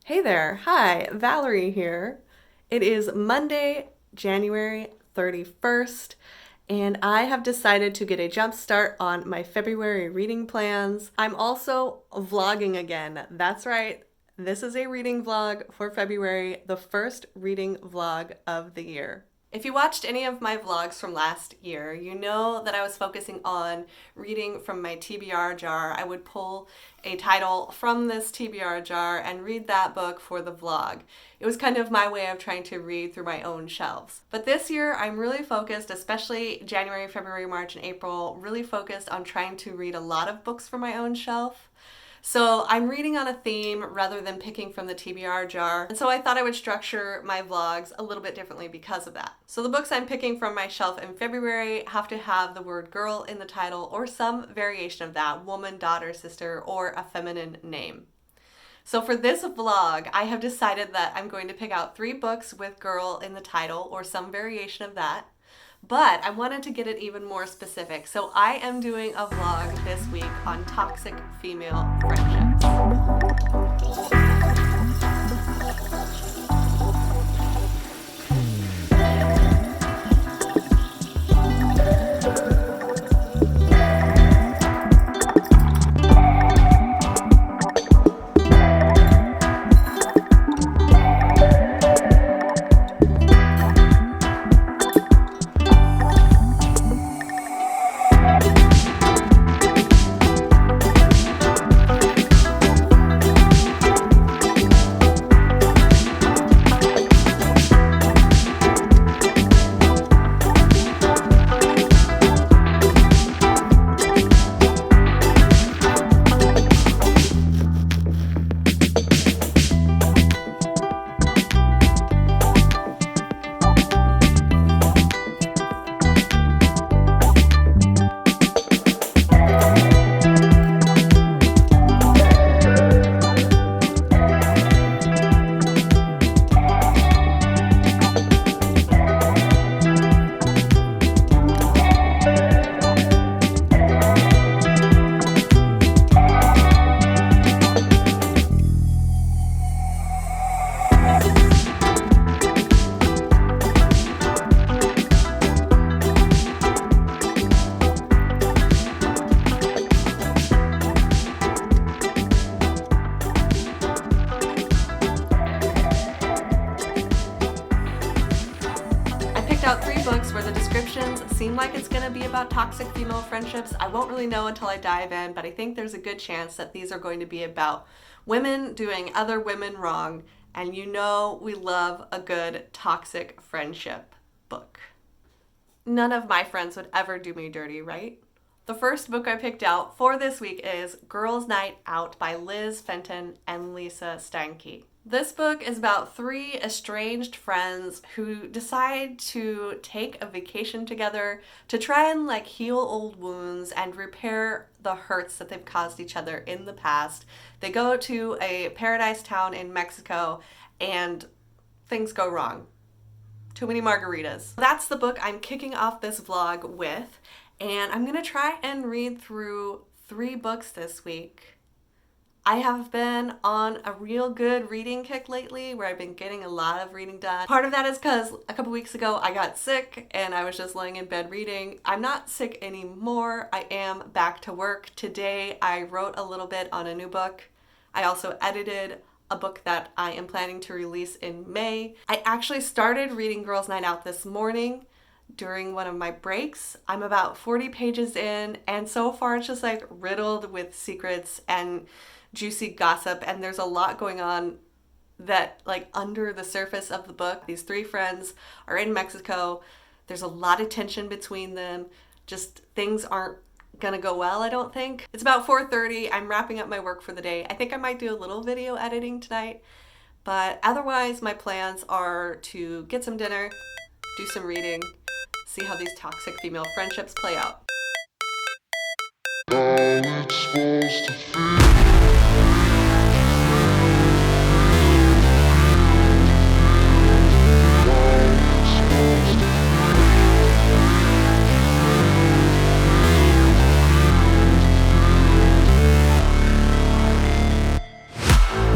Hey there. Hi, Valerie here. It is Monday, January 31st, and I have decided to get a jump start on my February reading plans. I'm also vlogging again. That's right. This is a reading vlog for February, the first reading vlog of the year. If you watched any of my vlogs from last year, you know that I was focusing on reading from my TBR jar. I would pull a title from this TBR jar and read that book for the vlog. It was kind of my way of trying to read through my own shelves. But this year I'm really focused, especially January, February, March, and April, really focused on trying to read a lot of books from my own shelf. So I'm reading on a theme rather than picking from the TBR jar. And so I thought I would structure my vlogs a little bit differently because of that. So the books I'm picking from my shelf in February have to have the word girl in the title or some variation of that, woman, daughter, sister, or a feminine name. So for this vlog, I have decided that I'm going to pick out 3 books with girl in the title or some variation of that. But I wanted to get it even more specific, so I am doing a vlog this week on toxic female friendships. Out 3 books where the descriptions seem like it's going to be about toxic female friendships. I won't really know until I dive in, but I think there's a good chance that these are going to be about women doing other women wrong, and you know we love a good toxic friendship book. None of my friends would ever do me dirty, right? The first book I picked out for this week is Girls' Night Out by Liz Fenton and Lisa Steinke. This book is about 3 estranged friends who decide to take a vacation together to try and heal old wounds and repair the hurts that they've caused each other in the past. They go to a paradise town in Mexico and things go wrong. Too many margaritas. That's the book I'm kicking off this vlog with, and I'm gonna try and read through 3 books this week. I have been on a real good reading kick lately where I've been getting a lot of reading done. Part of that is because a couple weeks ago I got sick and I was just laying in bed reading. I'm not sick anymore. I am back to work. Today I wrote a little bit on a new book. I also edited a book that I am planning to release in May. I actually started reading Girls' Night Out this morning during one of my breaks. I'm about 40 pages in, and so far it's just riddled with secrets and juicy gossip, and there's a lot going on that under the surface of the book. These 3 friends are in Mexico. There's a lot of tension between them. Just things aren't gonna go well, I don't think. It's about 4:30. I'm wrapping up my work for the day. I think I might do a little video editing tonight, but otherwise my plans are to get some dinner, do some reading, see how these toxic female friendships play out.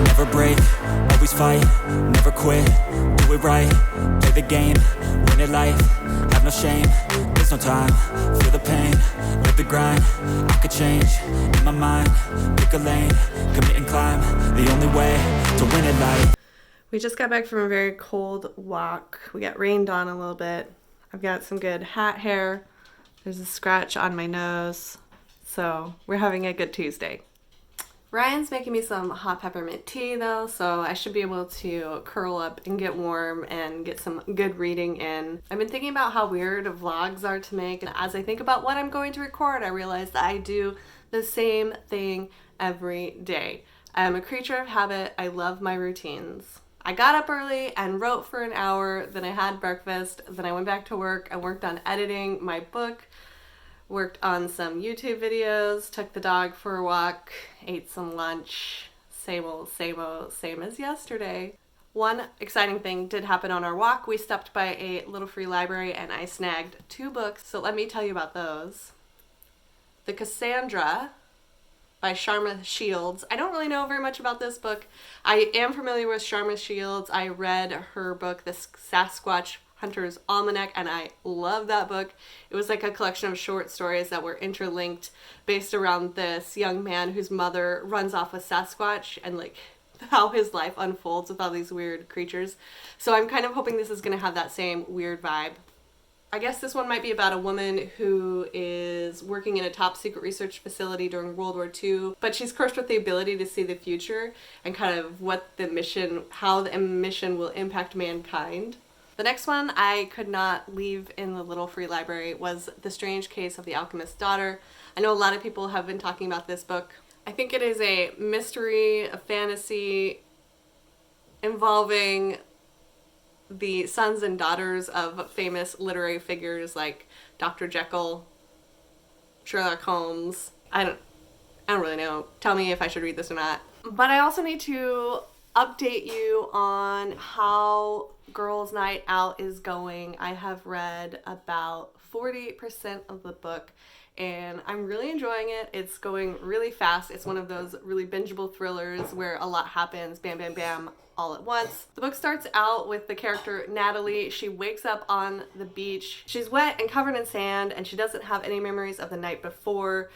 Never break, always fight, never quit, do it right, play the game, win it life, have no shame, there's no time, feel the pain, live the grind, I could change, in my mind, pick a lane, commit and climb, the only way to win it life. We just got back from a very cold walk. We got rained on a little bit. I've got some good hat hair. There's a scratch on my nose. So we're having a good Tuesday. Ryan's making me some hot peppermint tea though, so I should be able to curl up and get warm and get some good reading in. I've been thinking about how weird vlogs are to make, and as I think about what I'm going to record, I realize that I do the same thing every day. I'm a creature of habit. I love my routines. I got up early and wrote for an hour, then I had breakfast, then I went back to work and worked on editing my book, worked on some YouTube videos, took the dog for a walk, ate some lunch, same as yesterday. One exciting thing did happen on our walk. We stopped by a little free library and I snagged 2 books, so let me tell you about those. The Cassandra by Sharma Shields. I don't really know very much about this book. I am familiar with Sharma Shields. I read her book, The Sasquatch Hunter's Almanac, and I love that book. It was like a collection of short stories that were interlinked based around this young man whose mother runs off with Sasquatch and like how his life unfolds with all these weird creatures. So I'm kind of hoping this is going to have that same weird vibe. I guess this one might be about a woman who is working in a top secret research facility during World War II, but she's cursed with the ability to see the future and kind of how the mission will impact mankind. The next one I could not leave in the little free library was The Strange Case of the Alchemist's Daughter. I know a lot of people have been talking about this book. I think it is a mystery, a fantasy involving the sons and daughters of famous literary figures like Dr. Jekyll, Sherlock Holmes. I don't really know. Tell me if I should read this or not. But I also need to update you on how Girls' Night Out is going. I have read about 40% of the book and I'm really enjoying it. It's going really fast. It's one of those really bingeable thrillers where a lot happens, bam, bam, bam, all at once. The book starts out with the character Natalie. She wakes up on the beach. She's wet and covered in sand and she doesn't have any memories of the night before.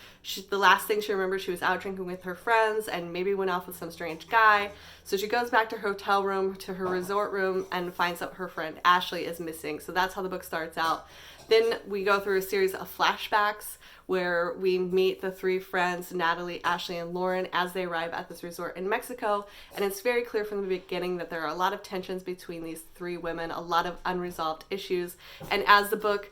The last thing she remembers, she was out drinking with her friends and maybe went off with some strange guy. So she goes back to her hotel room, to her resort room, and finds out her friend Ashley is missing. So that's how the book starts out. Then we go through a series of flashbacks where we meet the 3 friends, Natalie, Ashley, and Lauren, as they arrive at this resort in Mexico. And it's very clear from the beginning that there are a lot of tensions between these 3 women, a lot of unresolved issues. And as the book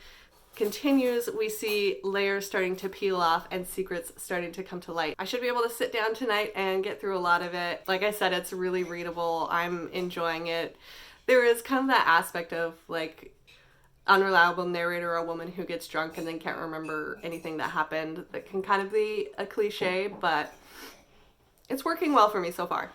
continues, we see layers starting to peel off and secrets starting to come to light. I should be able to sit down tonight and get through a lot of it. Like I said, it's really readable. I'm enjoying it. There is kind of that aspect of like unreliable narrator, a woman who gets drunk and then can't remember anything that happened. That can kind of be a cliche, but it's working well for me so far.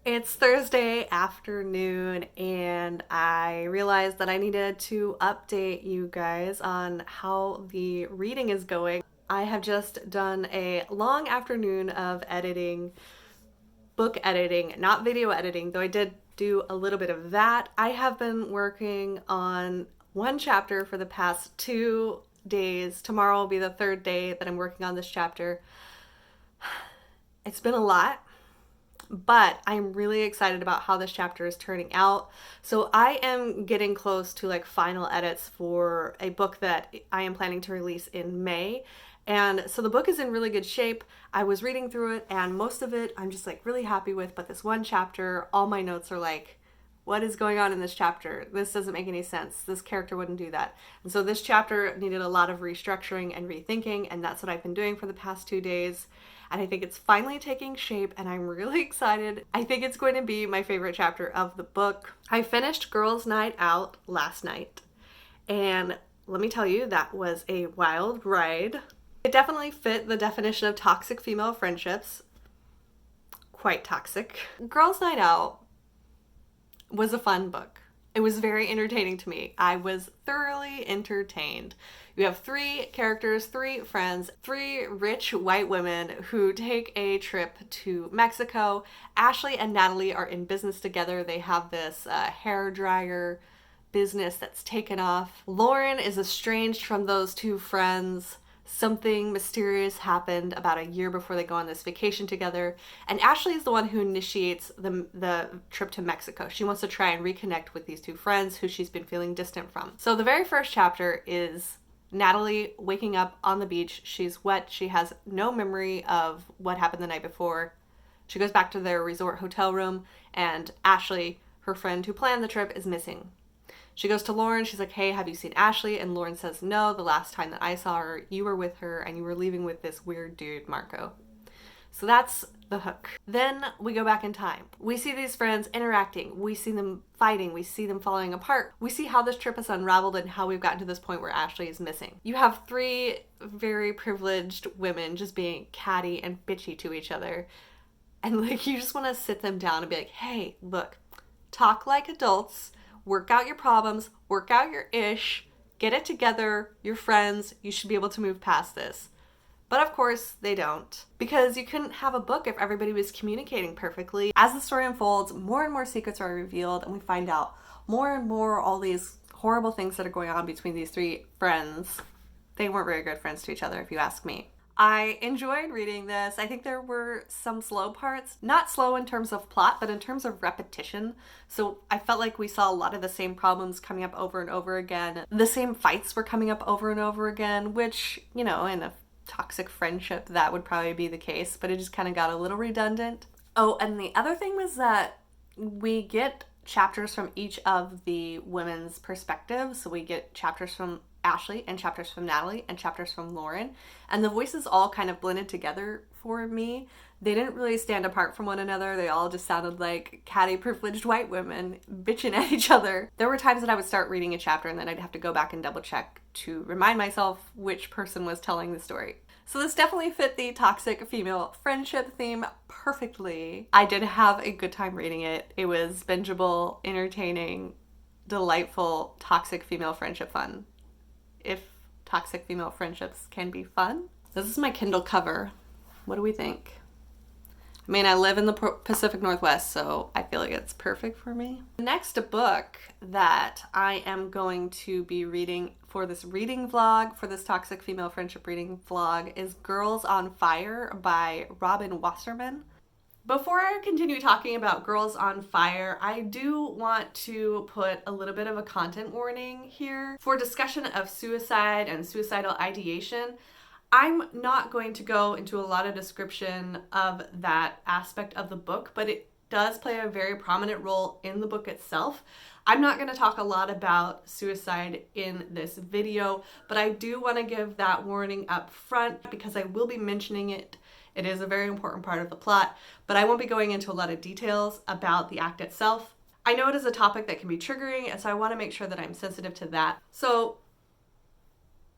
It's Thursday afternoon and I realized that I needed to update you guys on how the reading is going. I have just done a long afternoon of editing, book editing, not video editing, though I did do a little bit of that. I have been working on 1 chapter for the past 2 days. Tomorrow will be the 3rd day that I'm working on this chapter. It's been a lot. But I'm really excited about how this chapter is turning out. So I am getting close to like final edits for a book that I am planning to release in May. And so the book is in really good shape. I was reading through it, and most of it I'm just like really happy with, but this one chapter, all my notes are like, what is going on in this chapter? This doesn't make any sense. This character wouldn't do that. And so this chapter needed a lot of restructuring and rethinking, and that's what I've been doing for the past 2 days. And I think it's finally taking shape, and I'm really excited. I think it's going to be my favorite chapter of the book. I finished Girls' Night Out last night, and let me tell you, that was a wild ride. It definitely fit the definition of toxic female friendships. Quite toxic. Girls' Night Out was a fun book. It was very entertaining to me. I was thoroughly entertained. You have 3 characters, 3 friends, 3 rich white women who take a trip to Mexico. Ashley and Natalie are in business together. They have this hair dryer business that's taken off. Lauren is estranged from those 2 friends. Something mysterious happened about a year before they go on this vacation together. And Ashley is the one who initiates the trip to Mexico. She wants to try and reconnect with these 2 friends who she's been feeling distant from. So the very first chapter is Natalie waking up on the beach. She's wet. She has no memory of what happened the night before. She goes back to their resort hotel room, and Ashley, her friend who planned the trip, is missing. She goes to Lauren. She's like, hey, have you seen Ashley? And Lauren says, no, the last time that I saw her, you were with her and you were leaving with this weird dude, Marco. So that's the hook. Then we go back in time. We see these friends interacting. We see them fighting. We see them falling apart. We see how this trip has unraveled and how we've gotten to this point where Ashley is missing. You have 3 very privileged women just being catty and bitchy to each other. And like, you just want to sit them down and be like, hey, look, talk like adults. Work out your problems, work out your ish, get it together, you're friends, you should be able to move past this. But of course, they don't. Because you couldn't have a book if everybody was communicating perfectly. As the story unfolds, more and more secrets are revealed, and we find out more and more all these horrible things that are going on between these 3 friends. They weren't very good friends to each other, if you ask me. I enjoyed reading this. I think there were some slow parts, not slow in terms of plot, but in terms of repetition. So I felt like we saw a lot of the same problems coming up over and over again. The same fights were coming up over and over again, which, you know, in a toxic friendship, that would probably be the case, but it just kind of got a little redundant. Oh, and the other thing was that we get chapters from each of the women's perspectives. So we get chapters from Ashley and chapters from Natalie and chapters from Lauren, and the voices all kind of blended together for me. They didn't really stand apart from one another. They all just sounded like catty, privileged white women bitching at each other. There were times that I would start reading a chapter and then I'd have to go back and double check to remind myself which person was telling the story. So this definitely fit the toxic female friendship theme perfectly. I did have a good time reading it. It was bingeable, entertaining, delightful, toxic female friendship fun. If toxic female friendships can be fun. This is my Kindle cover. What do we think? I mean, I live in the Pacific Northwest, so I feel like it's perfect for me. The next book that I am going to be reading for this reading vlog, for this toxic female friendship reading vlog, is Girls on Fire by Robin Wasserman. Before I continue talking about Girls on Fire, I do want to put a little bit of a content warning here. For discussion of suicide and suicidal ideation, I'm not going to go into a lot of description of that aspect of the book, but it does play a very prominent role in the book itself. I'm not going to talk a lot about suicide in this video, but I do want to give that warning up front because I will be mentioning it. It is a very important part of the plot, but I won't be going into a lot of details about the act itself. I know it is a topic that can be triggering, and so I want to make sure that I'm sensitive to that. So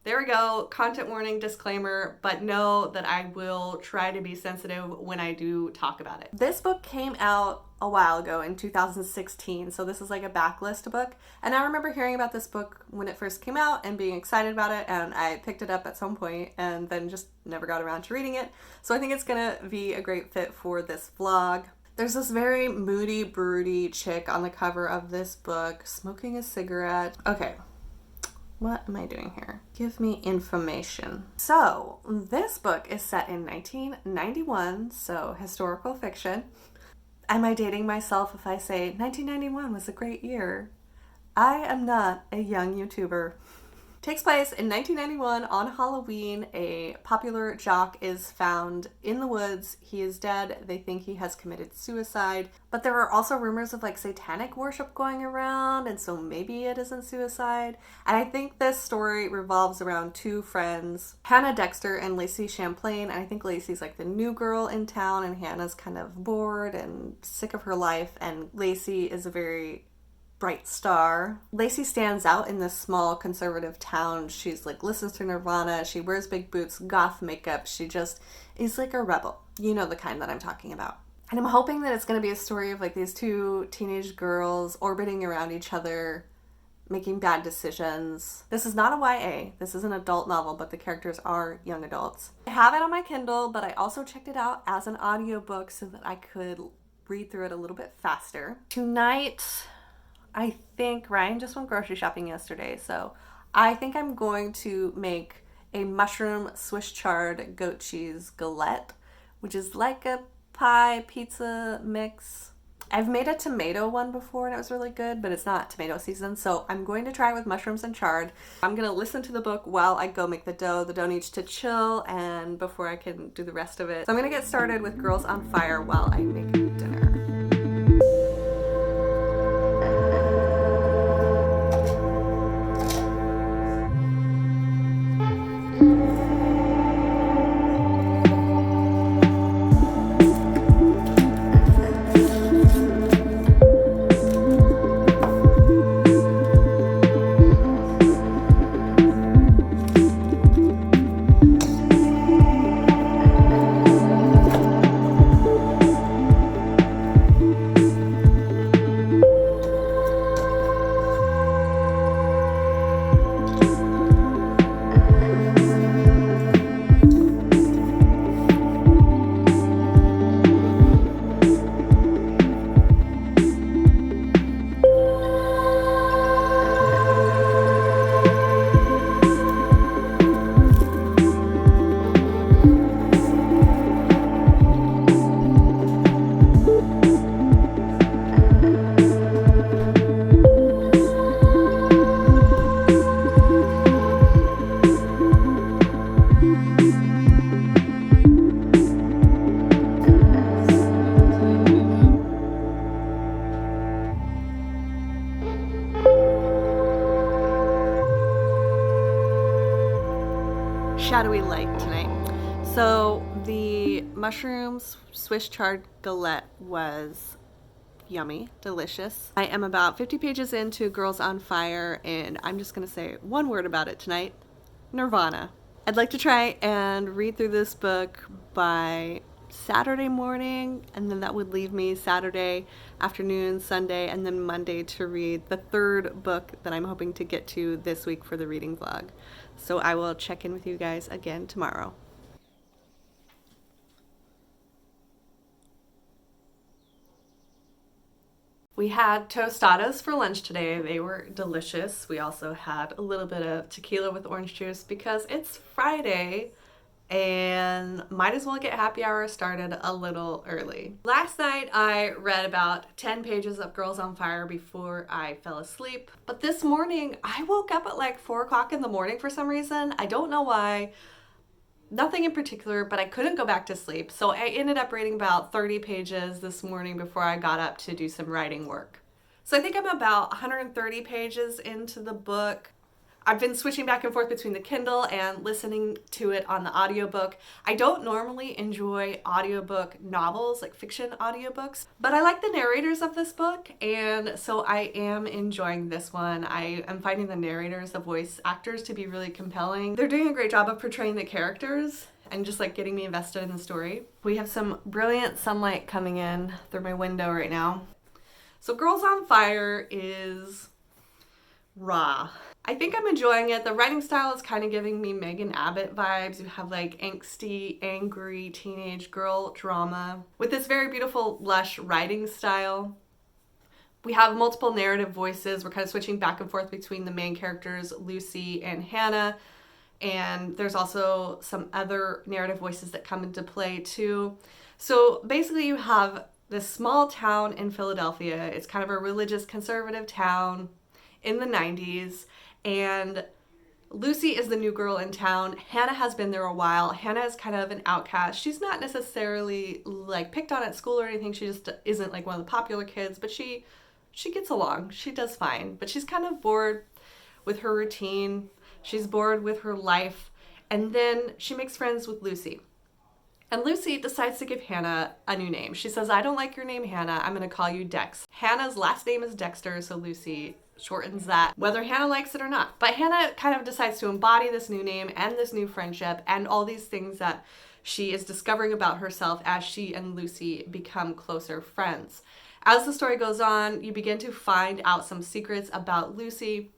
there we go, content warning, disclaimer, but know that I will try to be sensitive when I do talk about it. This book came out a while ago in 2016, so this is like a backlist book, and I remember hearing about this book when it first came out and being excited about it, and I picked it up at some point and then just never got around to reading it, so I think it's gonna be a great fit for this vlog. There's this very moody, broody chick on the cover of this book smoking a cigarette. Okay. What am I doing here? Give me information. So, this book is set in 1991, so historical fiction. Am I dating myself if I say 1991 was a great year? I am not a young YouTuber. Takes place in 1991 on Halloween. A popular jock is found in the woods. He is dead. They think he has committed suicide. But there are also rumors of like satanic worship going around, and so maybe it isn't suicide. And I think this story revolves around two friends, Hannah Dexter and Lacey Champlain. And I think Lacey's like the new girl in town, and Hannah's kind of bored and sick of her life. And Lacey is a very bright star. Lacey stands out in this small conservative town. She's like listens to Nirvana, she wears big boots, goth makeup, she just is like a rebel. You know the kind that I'm talking about. And I'm hoping that it's going to be a story of like these two teenage girls orbiting around each other, making bad decisions. This is not a YA. This is an adult novel, but the characters are young adults. I have it on my Kindle, but I also checked it out as an audiobook so that I could read through it a little bit faster. Tonight, I think Ryan just went grocery shopping yesterday, so I think I'm going to make a mushroom Swiss chard goat cheese galette, which is like a pie pizza mix. I've made a tomato one before and it was really good, but it's not tomato season, so I'm going to try it with mushrooms and chard. I'm going to listen to the book while I go make the dough. The dough needs to chill and before I can do the rest of it. So I'm going to get started with Girls on Fire while I make dinner. Shadowy light tonight. So the mushrooms Swiss chard galette was yummy, delicious. I am about 50 pages into Girls on Fire and I'm just gonna say one word about it tonight: Nirvana. I'd like to try and read through this book by Saturday morning, and then that would leave me Saturday afternoon, Sunday, and then Monday to read the third book that I'm hoping to get to this week for the reading vlog. So I will check in with you guys again tomorrow. We had tostadas for lunch today. They were delicious. We also had a little bit of tequila with orange juice because it's Friday and might as well get happy hour started a little early. Last night I read about 10 pages of Girls on Fire before I fell asleep. But this morning I woke up at like 4 o'clock in the morning for some reason. I don't know why. Nothing in particular, but I couldn't go back to sleep. So I ended up reading about 30 pages this morning before I got up to do some writing work. So I think I'm about 130 pages into the book. I've been switching back and forth between the Kindle and listening to it on the audiobook. I don't normally enjoy audiobook novels, like fiction audiobooks, but I like the narrators of this book, and so I am enjoying this one. I am finding the narrators, the voice actors, to be really compelling. They're doing a great job of portraying the characters and just like getting me invested in the story. We have some brilliant sunlight coming in through my window right now. So Girls on Fire is raw. I think I'm enjoying it. The writing style is kind of giving me Megan Abbott vibes. You have like angsty, angry teenage girl drama with this very beautiful, lush writing style. We have multiple narrative voices. We're kind of switching back and forth between the main characters, Lucy and Hannah. And there's also some other narrative voices that come into play too. So basically you have this small town in Philadelphia. It's kind of a religious conservative town in the 90s. And Lucy is the new girl in town. Hannah has been there a while. Hannah is kind of an outcast. She's not necessarily like picked on at school or anything. She just isn't like one of the popular kids, but she gets along. She does fine. But she's kind of bored with her routine. She's bored with her life. And then she makes friends with Lucy. And Lucy decides to give Hannah a new name. She says, I don't like your name, Hannah. I'm going to call you Dex. Hannah's last name is Dexter, so Lucy shortens that, whether Hannah likes it or not. But Hannah kind of decides to embody this new name and this new friendship and all these things that she is discovering about herself as she and Lucy become closer friends. As the story goes on, you begin to find out some secrets about Lucy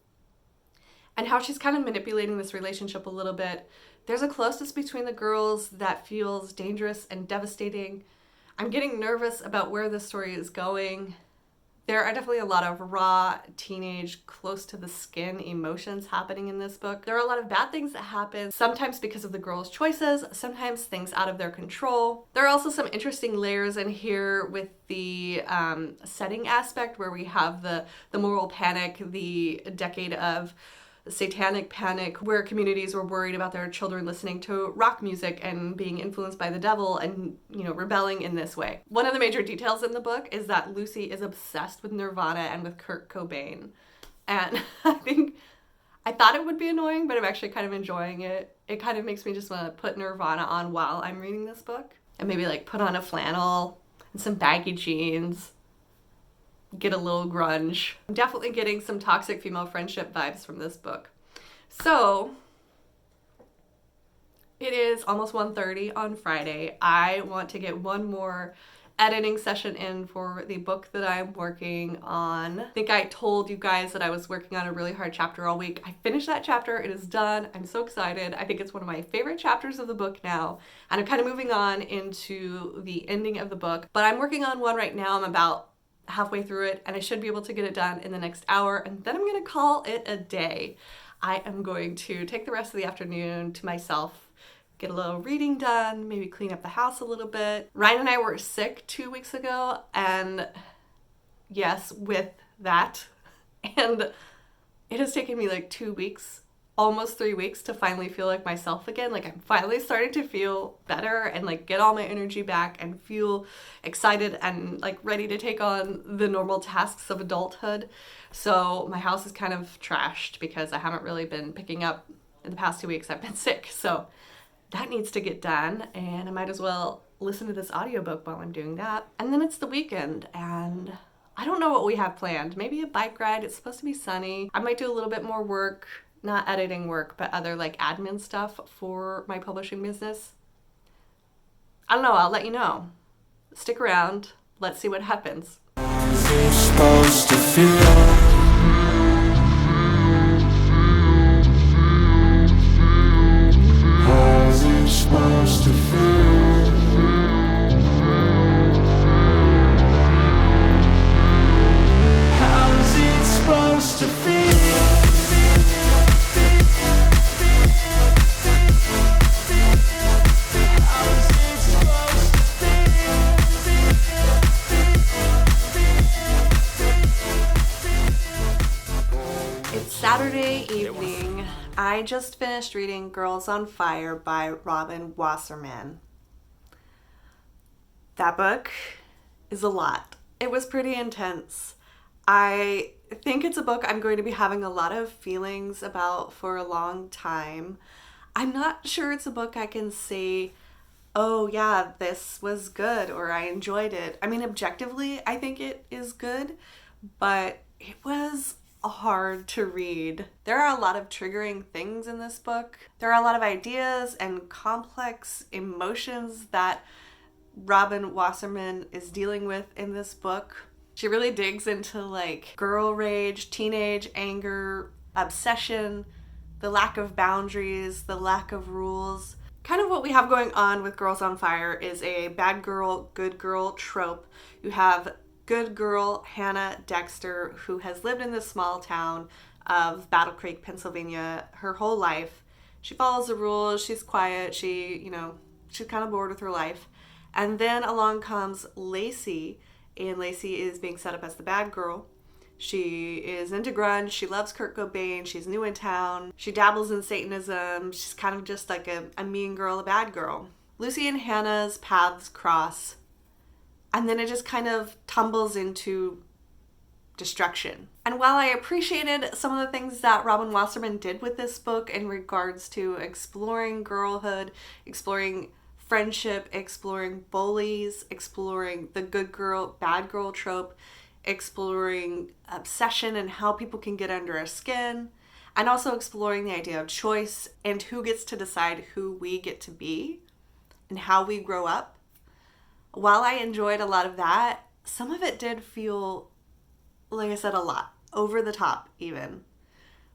and how she's kind of manipulating this relationship a little bit. There's a closeness between the girls that feels dangerous and devastating. I'm getting nervous about where this story is going. There are definitely a lot of raw, teenage, close to the skin emotions happening in this book. There are a lot of bad things that happen, sometimes because of the girls' choices, sometimes things out of their control. There are also some interesting layers in here with the setting aspect where we have the moral panic, the decade of satanic panic where communities were worried about their children listening to rock music and being influenced by the devil and, rebelling in this way. One of the major details in the book is that Lucy is obsessed with Nirvana and with Kurt Cobain. And I thought it would be annoying, but I'm actually kind of enjoying it. It kind of makes me just want to put Nirvana on while I'm reading this book and maybe like put on a flannel and some baggy jeans. Get a little grunge. I'm definitely getting some toxic female friendship vibes from this book. So, it is almost 1:30 on Friday. I want to get one more editing session in for the book that I'm working on. I think I told you guys that I was working on a really hard chapter all week. I finished that chapter. It is done. I'm so excited. I think it's one of my favorite chapters of the book now. And I'm kind of moving on into the ending of the book. But I'm working on one right now. I'm about halfway through it and I should be able to get it done in the next hour and then I'm going to call it a day. I am going to take the rest of the afternoon to myself, get a little reading done, maybe clean up the house a little bit. Ryan and I were sick 2 weeks ago and yes, with that. And it has taken me like 2 weeks, almost 3 weeks to finally feel like myself again. Like I'm finally starting to feel better and like get all my energy back and feel excited and like ready to take on the normal tasks of adulthood. So my house is kind of trashed because I haven't really been picking up in the past 2 weeks. I've been sick. So that needs to get done and I might as well listen to this audiobook while I'm doing that. And then it's the weekend and I don't know what we have planned. Maybe a bike ride. It's supposed to be sunny. I might do a little bit more work. Not editing work, but other like admin stuff for my publishing business. I don't know, I'll let you know. Stick around, let's see what happens. You're supposed to feel. How's it supposed to feel? How's it supposed to feel? Saturday evening, I just finished reading Girls on Fire by Robin Wasserman. That book is a lot. It was pretty intense. I think it's a book I'm going to be having a lot of feelings about for a long time. I'm not sure it's a book I can say, oh yeah, this was good or I enjoyed it. I mean, objectively, I think it is good, but it was hard to read. There are a lot of triggering things in this book. There are a lot of ideas and complex emotions that Robin Wasserman is dealing with in this book. She really digs into like girl rage, teenage anger, obsession, the lack of boundaries, the lack of rules. Kind of what we have going on with Girls on Fire is a bad girl, good girl trope. You have good girl Hannah Dexter, who has lived in this small town of Battle Creek, Pennsylvania, her whole life. She follows the rules, she's quiet, she's kind of bored with her life. And then along comes Lacey, and Lacey is being set up as the bad girl. She is into grunge. She loves Kurt Cobain. She's new in town. She dabbles in Satanism. She's kind of just like a mean girl, a bad girl. Lucy and Hannah's paths cross, and then it just kind of tumbles into destruction. And while I appreciated some of the things that Robin Wasserman did with this book in regards to exploring girlhood, exploring friendship, exploring bullies, exploring the good girl, bad girl trope, exploring obsession and how people can get under our skin, and also exploring the idea of choice and who gets to decide who we get to be and how we grow up. While I enjoyed a lot of that, some of it did feel, like I said, a lot over the top even,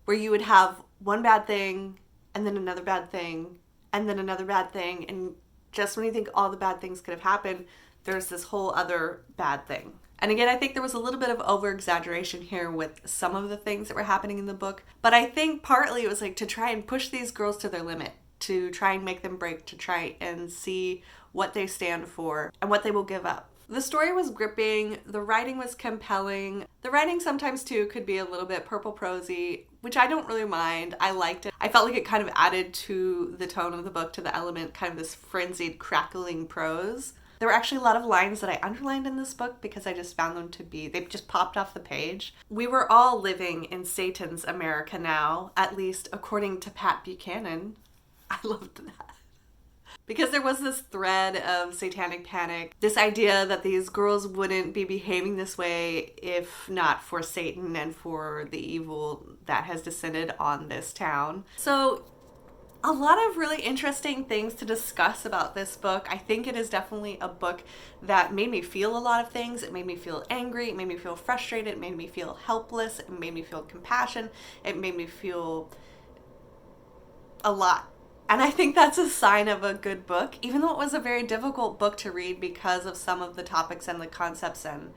where you would have one bad thing and then another bad thing and then another bad thing, and just when you think all the bad things could have happened, there's this whole other bad thing. And again, I think there was a little bit of over-exaggeration here with some of the things that were happening in the book, but I think partly it was like to try and push these girls to their limit, to try and make them break, to try and see what they stand for and what they will give up. The story was gripping, the writing was compelling. The writing sometimes too could be a little bit purple prosy, which I don't really mind. I liked it. I felt like it kind of added to the tone of the book, to the element, kind of this frenzied, crackling prose. There were actually a lot of lines that I underlined in this book because I just found them to be, they just popped off the page. We were all living in Satan's America now, at least according to Pat Buchanan. I loved that. Because there was this thread of satanic panic, this idea that these girls wouldn't be behaving this way if not for Satan and for the evil that has descended on this town. So a lot of really interesting things to discuss about this book. I think it is definitely a book that made me feel a lot of things. It made me feel angry. It made me feel frustrated. It made me feel helpless. It made me feel compassion. It made me feel a lot. And I think that's a sign of a good book, even though it was a very difficult book to read because of some of the topics and the concepts and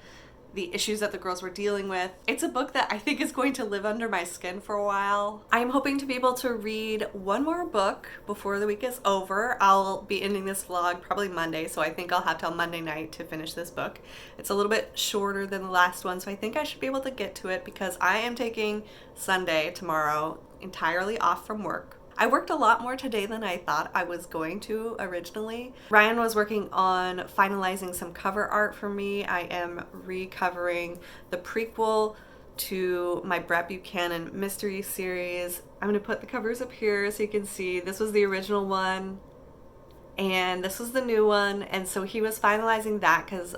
the issues that the girls were dealing with. It's a book that I think is going to live under my skin for a while. I am hoping to be able to read one more book before the week is over. I'll be ending this vlog probably Monday, so I think I'll have till Monday night to finish this book. It's a little bit shorter than the last one, so I think I should be able to get to it because I am taking Sunday, tomorrow, entirely off from work. I worked a lot more today than I thought I was going to originally. Ryan was working on finalizing some cover art for me. I am recovering the prequel to my Brett Buchanan mystery series. I'm going to put the covers up here so you can see. This was the original one and this was the new one, and so he was finalizing that because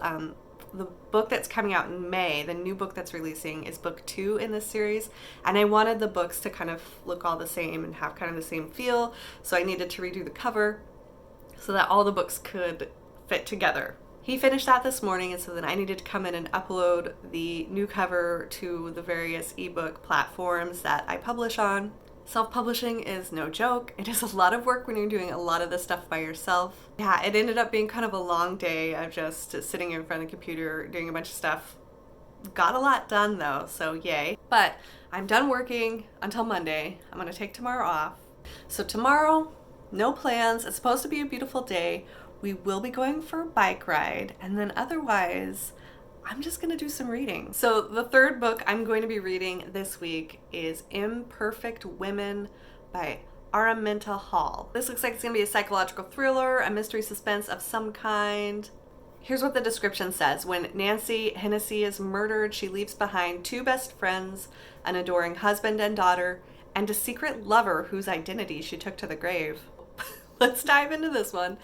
the book that's coming out in May, the new book that's releasing, is book 2 in this series, and I wanted the books to kind of look all the same and have kind of the same feel, so I needed to redo the cover so that all the books could fit together. He finished that this morning, and so then I needed to come in and upload the new cover to the various ebook platforms that I publish on. Self-publishing is no joke. It is a lot of work when you're doing a lot of this stuff by yourself. Yeah, it ended up being kind of a long day of just sitting in front of the computer doing a bunch of stuff. Got a lot done though, so yay. But I'm done working until Monday. I'm gonna take tomorrow off. So tomorrow, no plans. It's supposed to be a beautiful day. We will be going for a bike ride, and then otherwise, I'm just going to do some reading. So the third book I'm going to be reading this week is Imperfect Women by Araminta Hall. This looks like it's going to be a psychological thriller, a mystery suspense of some kind. Here's what the description says. When Nancy Hennessy is murdered, she leaves behind 2 best friends, an adoring husband and daughter, and a secret lover whose identity she took to the grave. Let's dive into this one.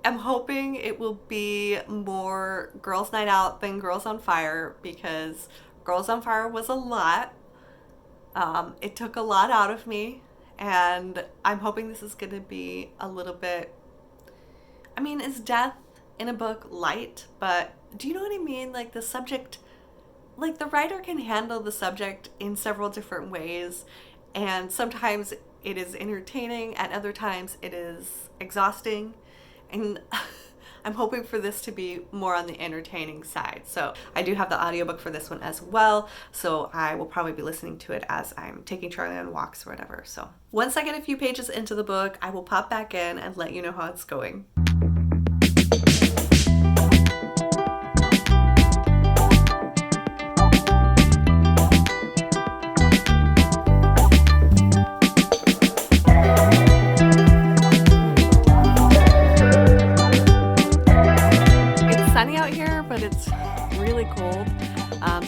I'm hoping it will be more Girls Night Out than Girls on Fire, because Girls on Fire was a lot. It took a lot out of me, and I'm hoping this is going to be a little bit, I mean, is death in a book light? But do you know what I mean? Like the subject, like the writer can handle the subject in several different ways, and sometimes it is entertaining, at other times it is exhausting. And I'm hoping for this to be more on the entertaining side. So I do have the audiobook for this one as well. So I will probably be listening to it as I'm taking Charlie on walks or whatever. So once I get a few pages into the book, I will pop back in and let you know how it's going.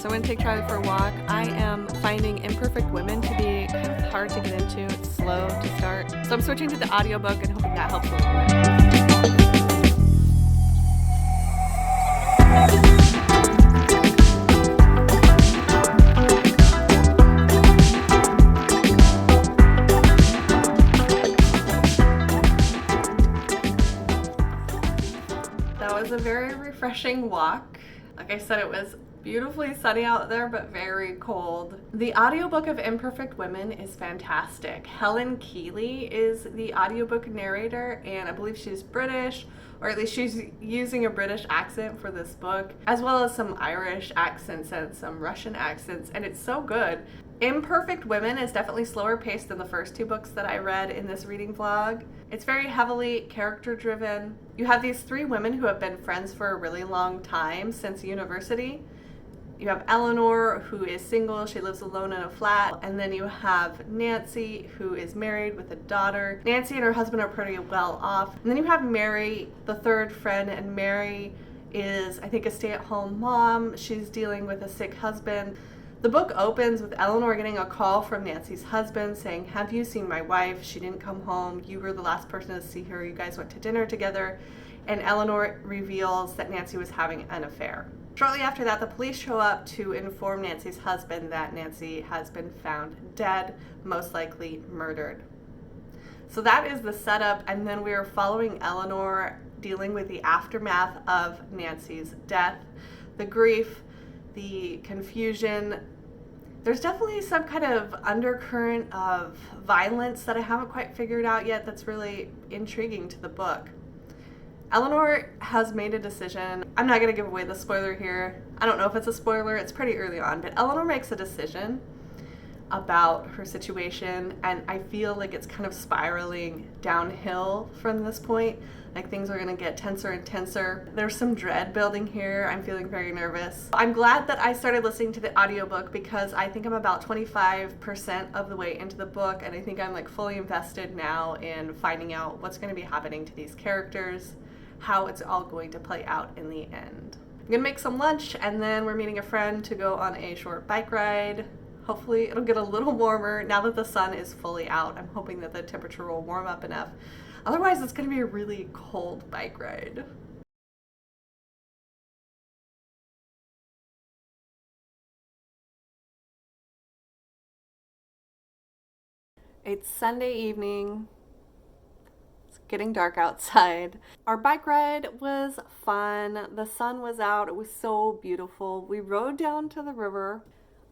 So I'm going to take Charlie for a walk. I am finding Imperfect Women to be kind of hard to get into. It's slow to start. So I'm switching to the audiobook and hoping that helps a little bit. That was a very refreshing walk. Like I said, it was beautifully sunny out there, but very cold. The audiobook of Imperfect Women is fantastic. Helen Keeley is the audiobook narrator, and I believe she's British, or at least she's using a British accent for this book, as well as some Irish accents and some Russian accents, and it's so good. Imperfect Women is definitely slower paced than the first two books that I read in this reading vlog. It's very heavily character driven. You have these three women who have been friends for a really long time, since university. You have Eleanor, who is single, she lives alone in a flat, and then you have Nancy, who is married with a daughter. Nancy and her husband are pretty well off. And then you have Mary, the third friend, and Mary is, I think, a stay-at-home mom. She's dealing with a sick husband. The book opens with Eleanor getting a call from Nancy's husband saying, "Have you seen my wife? She didn't come home. You were the last person to see her. You guys went to dinner together." And Eleanor reveals that Nancy was having an affair. Shortly after that, the police show up to inform Nancy's husband that Nancy has been found dead, most likely murdered. So that is the setup, and then we are following Eleanor dealing with the aftermath of Nancy's death, the grief, the confusion. There's definitely some kind of undercurrent of violence that I haven't quite figured out yet that's really intriguing to the book. Eleanor has made a decision. I'm not going to give away the spoiler here. I don't know if it's a spoiler. It's pretty early on, but Eleanor makes a decision about her situation, and I feel like it's kind of spiraling downhill from this point. Like, things are going to get tenser and tenser. There's some dread building here. I'm feeling very nervous. I'm glad that I started listening to the audiobook because I think I'm about 25% of the way into the book, and I think I'm like fully invested now in finding out what's going to be happening to these characters, how it's all going to play out in the end. I'm going to make some lunch, and then we're meeting a friend to go on a short bike ride. Hopefully it'll get a little warmer now that the sun is fully out. I'm hoping that the temperature will warm up enough. Otherwise, it's going to be a really cold bike ride. It's Sunday evening. It's getting dark outside. Our bike ride was fun. The sun was out. It was so beautiful. We rode down to the river.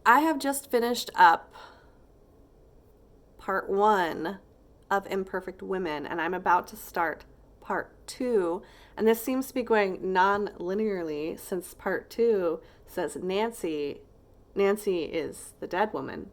I have just finished up part 1 of Imperfect Women, and I'm about to start part 2, and this seems to be going non-linearly since part 2 says Nancy is the dead woman.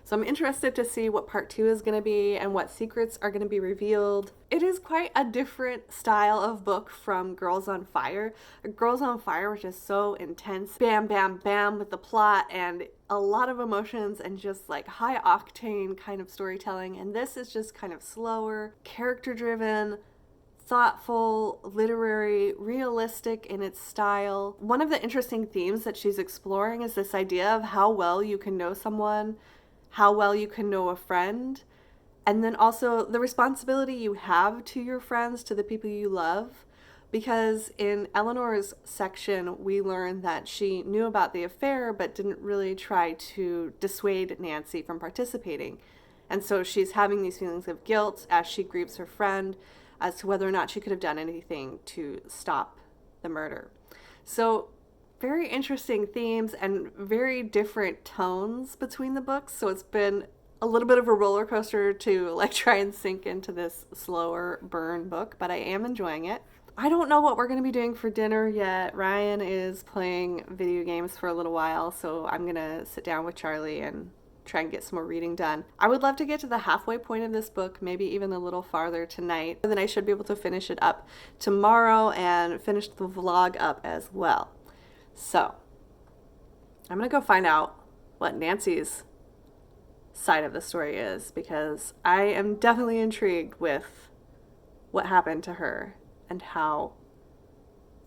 So I'm interested to see what part 2 is going to be and what secrets are going to be revealed. It is quite a different style of book from Girls on Fire. Girls on Fire was just so intense, bam, bam, bam with the plot and a lot of emotions and just like high octane kind of storytelling. And this is just kind of slower, character driven, thoughtful, literary, realistic in its style. One of the interesting themes that she's exploring is this idea of how well you can know someone, how well you can know a friend, and then also the responsibility you have to your friends, to the people you love. Because in Eleanor's section, we learn that she knew about the affair but didn't really try to dissuade Nancy from participating. And so she's having these feelings of guilt as she grieves her friend as to whether or not she could have done anything to stop the murder. So very interesting themes and very different tones between the books. So it's been a little bit of a roller coaster to like try and sink into this slower burn book, but I am enjoying it. I don't know what we're going to be doing for dinner yet. Ryan is playing video games for a little while, so I'm going to sit down with Charlie and try and get some more reading done. I would love to get to the halfway point of this book, maybe even a little farther tonight, and then I should be able to finish it up tomorrow and finish the vlog up as well. So I'm going to go find out what Nancy's side of the story is, because I am definitely intrigued with what happened to her and how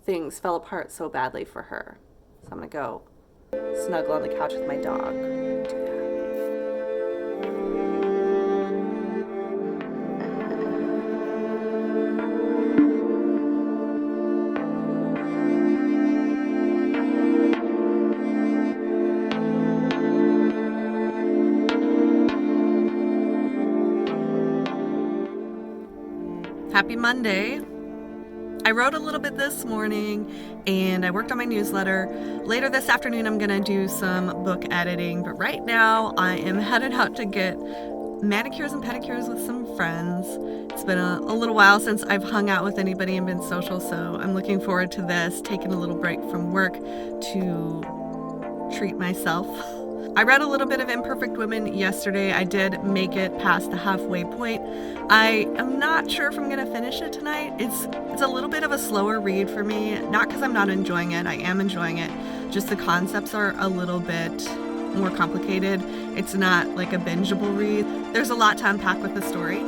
things fell apart so badly for her. So I'm going to go snuggle on the couch with my dog. Happy Monday. I wrote a little bit this morning and I worked on my newsletter. Later this afternoon I'm gonna do some book editing, but right now I am headed out to get manicures and pedicures with some friends. It's been a little while since I've hung out with anybody and been social, so I'm looking forward to this, taking a little break from work to treat myself. I read a little bit of Imperfect Women yesterday. I did make it past the halfway point. I am not sure if I'm going to finish it tonight. It's a little bit of a slower read for me, not because I'm not enjoying it. I am enjoying it. Just the concepts are a little bit more complicated. It's not like a bingeable read. There's a lot to unpack with the story.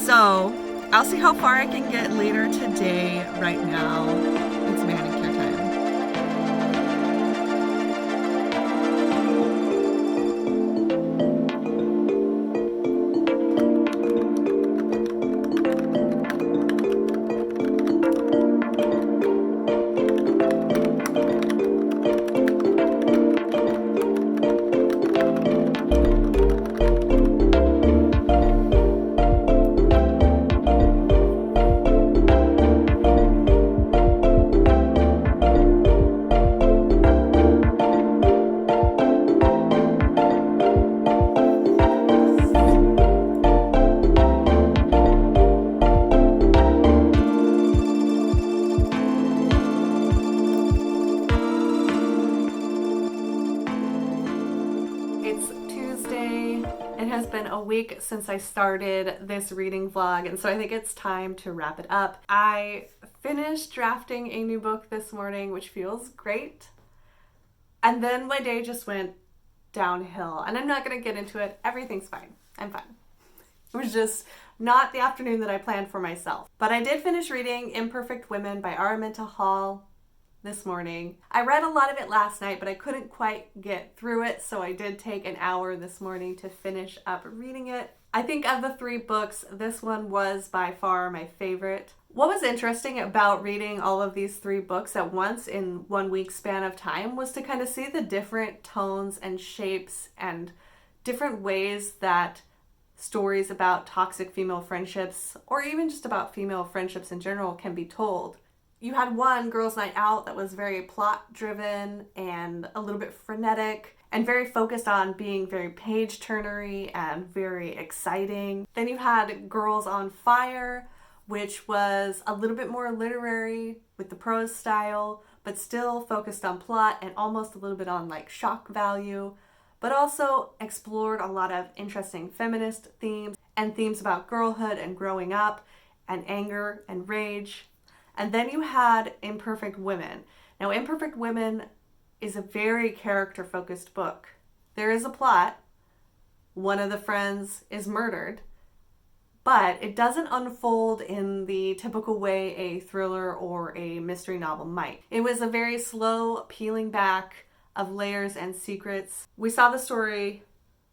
So I'll see how far I can get later today. Right now, it's manicure time. Week since I started this reading vlog, and so I think it's time to wrap it up. I finished drafting a new book this morning, which feels great, and then my day just went downhill, and I'm not going to get into it. Everything's fine. I'm fine. It was just not the afternoon that I planned for myself. But I did finish reading Imperfect Women by Araminta this morning. I read a lot of it last night, but I couldn't quite get through it, so I did take an hour this morning to finish up reading it. I think of the three books, this one was by far my favorite. What was interesting about reading all of these three books at once in 1 week span of time was to kind of see the different tones and shapes and different ways that stories about toxic female friendships, or even just about female friendships in general, can be told. You had one, Girls' Night Out, that was very plot-driven and a little bit frenetic and very focused on being very page-turnery and very exciting. Then you had Girls on Fire, which was a little bit more literary with the prose style, but still focused on plot and almost a little bit on like shock value, but also explored a lot of interesting feminist themes and themes about girlhood and growing up and anger and rage. And then you had Imperfect Women. Now, Imperfect Women is a very character-focused book. There is a plot. One of the friends is murdered, but it doesn't unfold in the typical way a thriller or a mystery novel might. It was a very slow peeling back of layers and secrets. We saw the story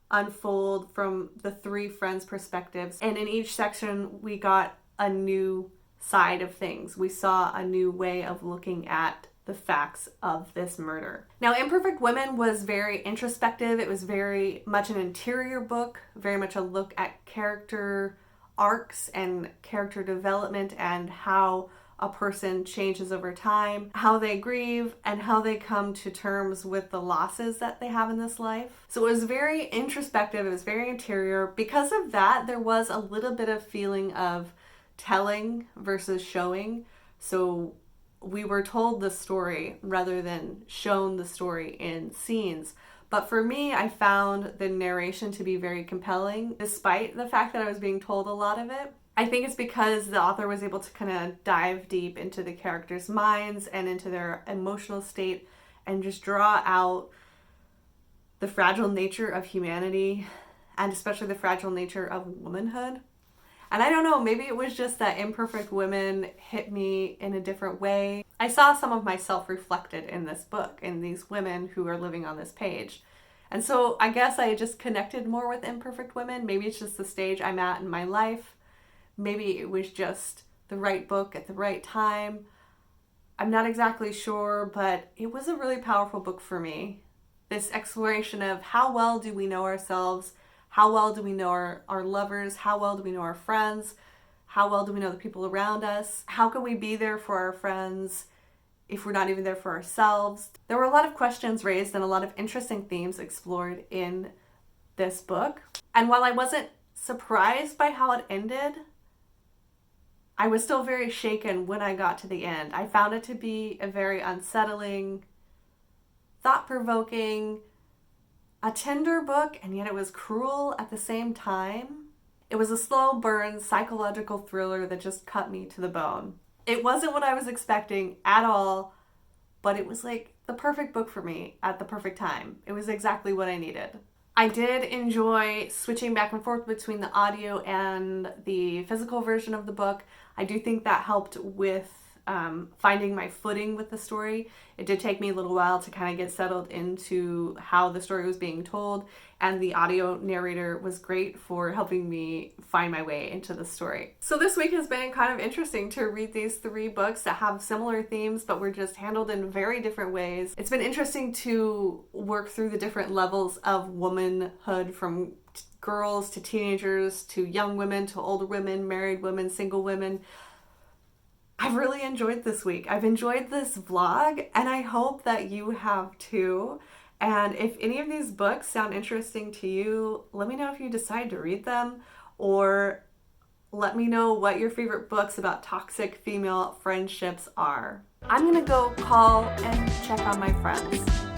unfold from the three friends' perspectives, and in each section we got a new side of things. We saw a new way of looking at the facts of this murder. Now, Imperfect Women was very introspective. It was very much an interior book, very much a look at character arcs and character development and how a person changes over time, how they grieve, and how they come to terms with the losses that they have in this life. So it was very introspective. It was very interior. Because of that, there was a little bit of feeling of telling versus showing. So we were told the story rather than shown the story in scenes. But for me, I found the narration to be very compelling, despite the fact that I was being told a lot of it. I think it's because the author was able to kind of dive deep into the characters' minds and into their emotional state and just draw out the fragile nature of humanity and especially the fragile nature of womanhood. And I don't know, maybe it was just that Imperfect Women hit me in a different way. I saw some of myself reflected in this book, in these women who are living on this page. And so I guess I just connected more with Imperfect Women. Maybe it's just the stage I'm at in my life. Maybe it was just the right book at the right time. I'm not exactly sure, but it was a really powerful book for me. This exploration of how well do we know ourselves? How well do we know our lovers? How well do we know our friends? How well do we know the people around us? How can we be there for our friends if we're not even there for ourselves? There were a lot of questions raised and a lot of interesting themes explored in this book. And while I wasn't surprised by how it ended, I was still very shaken when I got to the end. I found it to be a very unsettling, thought-provoking, a tender book, and yet it was cruel at the same time. It was a slow burn psychological thriller that just cut me to the bone. It wasn't what I was expecting at all, but it was like the perfect book for me at the perfect time. It was exactly what I needed. I did enjoy switching back and forth between the audio and the physical version of the book. I do think that helped with finding my footing with the story. It did take me a little while to kind of get settled into how the story was being told, and the audio narrator was great for helping me find my way into the story. So this week has been kind of interesting to read these 3 books that have similar themes but were just handled in very different ways. It's been interesting to work through the different levels of womanhood, from girls to teenagers to young women to older women, married women, single women. I've really enjoyed this week. I've enjoyed this vlog, and I hope that you have too. And if any of these books sound interesting to you, let me know if you decide to read them, or let me know what your favorite books about toxic female friendships are. I'm gonna go call and check on my friends.